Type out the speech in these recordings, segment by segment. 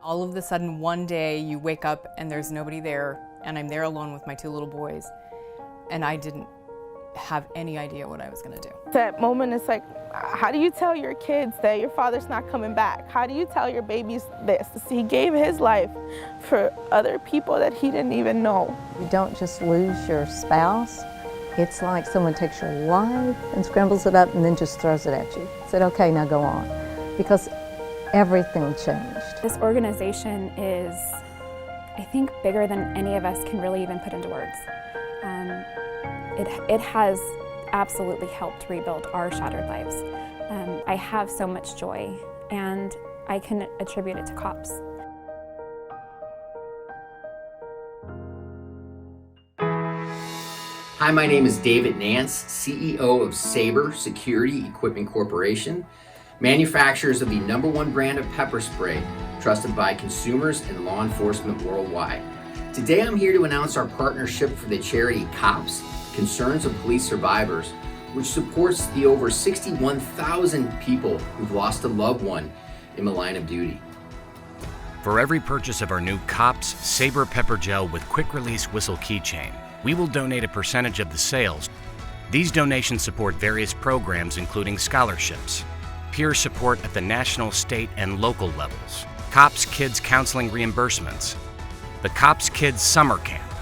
All of a sudden, one day you wake up and there's nobody there, and I'm there alone with my 2 little boys, and I didn't have any idea what I was gonna do. That moment is like, how do you tell your kids that your father's not coming back? How do you tell your babies this? He gave his life for other people that he didn't even know. You don't just lose your spouse. It's like someone takes your life and scrambles it up and then just throws it at you. Said, okay, now go on. Because everything changed. This organization is, I think, bigger than any of us can really even put into words. It has absolutely helped rebuild our shattered lives. I have so much joy, and I can attribute it to C.O.P.S. Hi, my name is David Nance, CEO of SABRE Security Equipment Corporation, manufacturers of the #1 brand of pepper spray, trusted by consumers and law enforcement worldwide. Today I'm here to announce our partnership for the charity C.O.P.S, Concerns of Police Survivors, which supports the over 61,000 people who've lost a loved one in the line of duty. For every purchase of our new C.O.P.S SABRE Pepper Gel with quick release whistle keychain, we will donate a percentage of the sales. These donations support various programs including scholarships, peer support at the national, state, and local levels, C.O.P.S Kids Counseling reimbursements, the C.O.P.S Kids Summer Camp,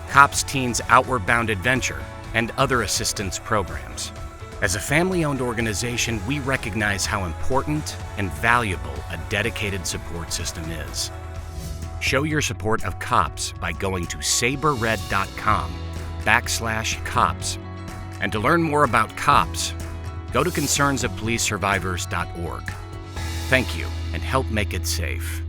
C.O.P.S Teens Outward Bound Adventure, and other assistance programs. As a family-owned organization, we recognize how important and valuable a dedicated support system is. Show your support of C.O.P.S by going to sabrered.com/C.O.P.S. And to learn more about C.O.P.S, go to concernsofpolicesurvivors.org. Thank you, and help make it safe.